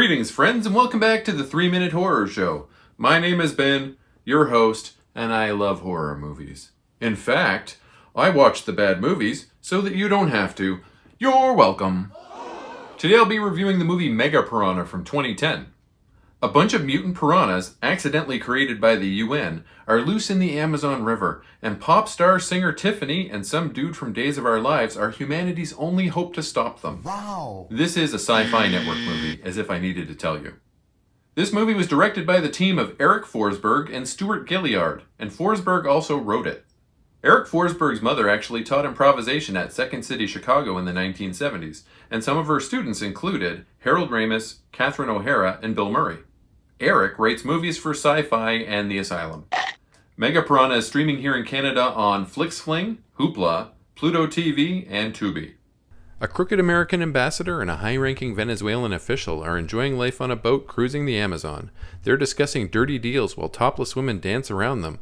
Greetings, friends, and welcome back to the 3-Minute Horror Show. My name is Ben, your host, and I love horror movies. In fact, I watch the bad movies so that you don't have to. You're welcome. Today I'll be reviewing the movie Mega Piranha from 2010. A bunch of mutant piranhas, accidentally created by the UN, are loose in the Amazon River, and pop star singer Tiffany and some dude from Days of Our Lives are humanity's only hope to stop them. Wow. This is a Sci-Fi Network movie, as if I needed to tell you. This movie was directed by the team of Eric Forsberg and Stuart Gilliard, and Forsberg also wrote it. Eric Forsberg's mother actually taught improvisation at Second City, Chicago in the 1970s, and some of her students included Harold Ramis, Catherine O'Hara, and Bill Murray. Eric writes movies for Sci-Fi and the Asylum. Mega Piranha is streaming here in Canada on FlixFling, Hoopla, Pluto TV, and Tubi. A crooked American ambassador and a high-ranking Venezuelan official are enjoying life on a boat cruising the Amazon. They're discussing dirty deals while topless women dance around them.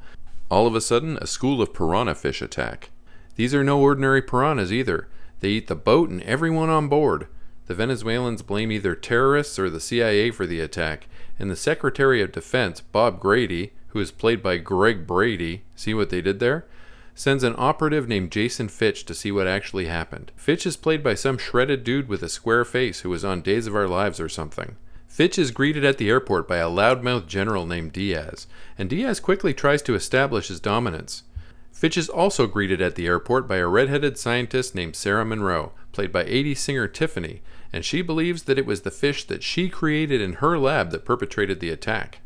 All of a sudden, a school of piranha fish attack. These are no ordinary piranhas either. They eat the boat and everyone on board. The Venezuelans blame either terrorists or the CIA for the attack, and the Secretary of Defense, Bob Grady, who is played by Greg Brady, see what they did there? Sends an operative named Jason Fitch to see what actually happened. Fitch is played by some shredded dude with a square face who was on Days of Our Lives or something. Fitch is greeted at the airport by a loudmouth general named Diaz, and Diaz quickly tries to establish his dominance. Fitch is also greeted at the airport by a redheaded scientist named Sarah Monroe, played by 80s singer Tiffany, and she believes that it was the fish that she created in her lab that perpetrated the attack.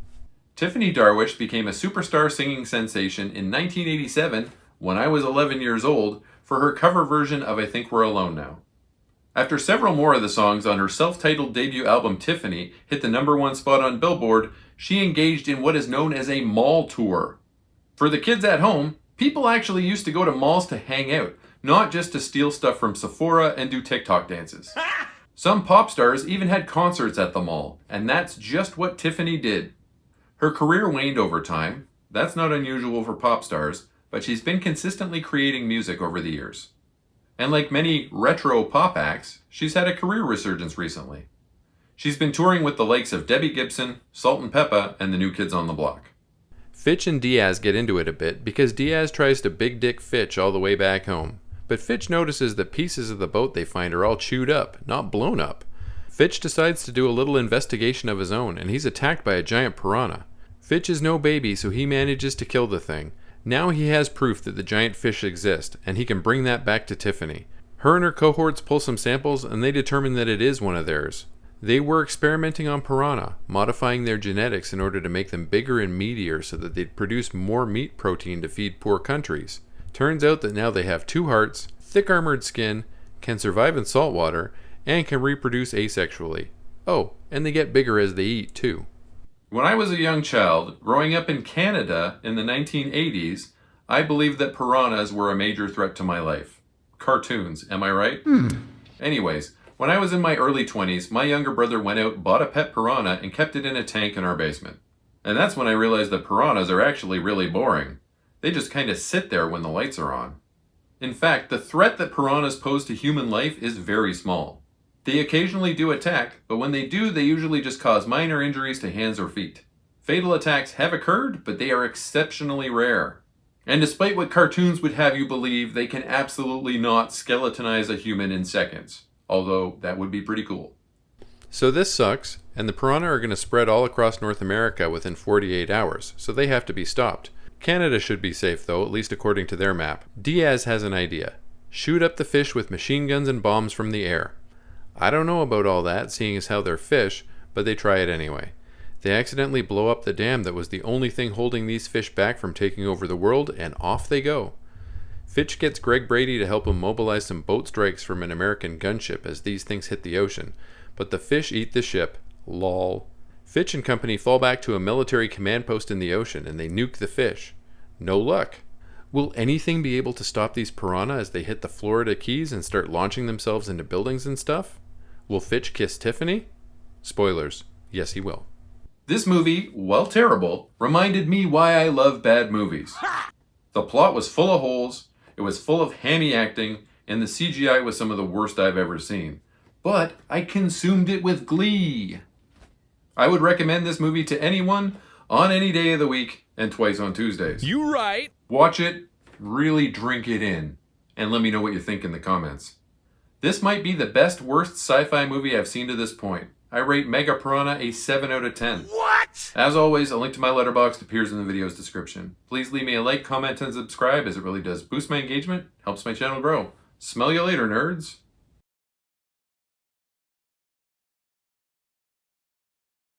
Tiffany Darwish became a superstar singing sensation in 1987, when I was 11 years old, for her cover version of I Think We're Alone Now. After several more of the songs on her self-titled debut album Tiffany hit the #1 spot on Billboard, she engaged in what is known as a mall tour. For the kids at home, people actually used to go to malls to hang out, not just to steal stuff from Sephora and do TikTok dances. Some pop stars even had concerts at the mall, and that's just what Tiffany did. Her career waned over time. That's not unusual for pop stars, but she's been consistently creating music over the years. And like many retro pop acts, she's had a career resurgence recently. She's been touring with the likes of Debbie Gibson, Salt-N-Pepa, and the New Kids on the Block. Fitch and Diaz get into it a bit because Diaz tries to big dick Fitch all the way back home. But Fitch notices the pieces of the boat they find are all chewed up, not blown up. Fitch decides to do a little investigation of his own, and he's attacked by a giant piranha. Fitch is no baby, so he manages to kill the thing. Now he has proof that the giant fish exist, and he can bring that back to Tiffany. Her and her cohorts pull some samples, and they determine that it is one of theirs. They were experimenting on piranha, modifying their genetics in order to make them bigger and meatier so that they'd produce more meat protein to feed poor countries. Turns out that now they have 2 hearts, thick armored skin, can survive in salt water, and can reproduce asexually. Oh, and they get bigger as they eat too. When I was a young child, growing up in Canada in the 1980s, I believed that piranhas were a major threat to my life. Cartoons, am I right? Anyways, when I was in my early 20s, my younger brother went out, bought a pet piranha, and kept it in a tank in our basement. And that's when I realized that piranhas are actually really boring. They just kind of sit there when the lights are on. In fact, the threat that piranhas pose to human life is very small. They occasionally do attack, but when they do, they usually just cause minor injuries to hands or feet. Fatal attacks have occurred, but they are exceptionally rare. And despite what cartoons would have you believe, they can absolutely not skeletonize a human in seconds. Although, that would be pretty cool. So this sucks, and the piranha are going to spread all across North America within 48 hours, so they have to be stopped. Canada should be safe though, at least according to their map. Diaz has an idea. Shoot up the fish with machine guns and bombs from the air. I don't know about all that, seeing as how they're fish, but they try it anyway. They accidentally blow up the dam that was the only thing holding these fish back from taking over the world, and off they go. Fitch gets Greg Brady to help him mobilize some boat strikes from an American gunship as these things hit the ocean, but the fish eat the ship. Lol. Fitch and company fall back to a military command post in the ocean, and they nuke the fish. No luck. Will anything be able to stop these piranha as they hit the Florida Keys and start launching themselves into buildings and stuff? Will Fitch kiss Tiffany? Spoilers. Yes, he will. This movie, while terrible, reminded me why I love bad movies. The plot was full of holes, it was full of hammy acting, and the CGI was some of the worst I've ever seen. But I consumed it with glee. I would recommend this movie to anyone on any day of the week and twice on Tuesdays. You right. Watch it, really drink it in, and let me know what you think in the comments. This might be the best worst sci-fi movie I've seen to this point. I rate Mega Piranha a 7 out of 10. What? As always, a link to my letterboxd appears in the video's description. Please leave me a like, comment, and subscribe, as it really does boost my engagement, helps my channel grow. Smell you later, nerds.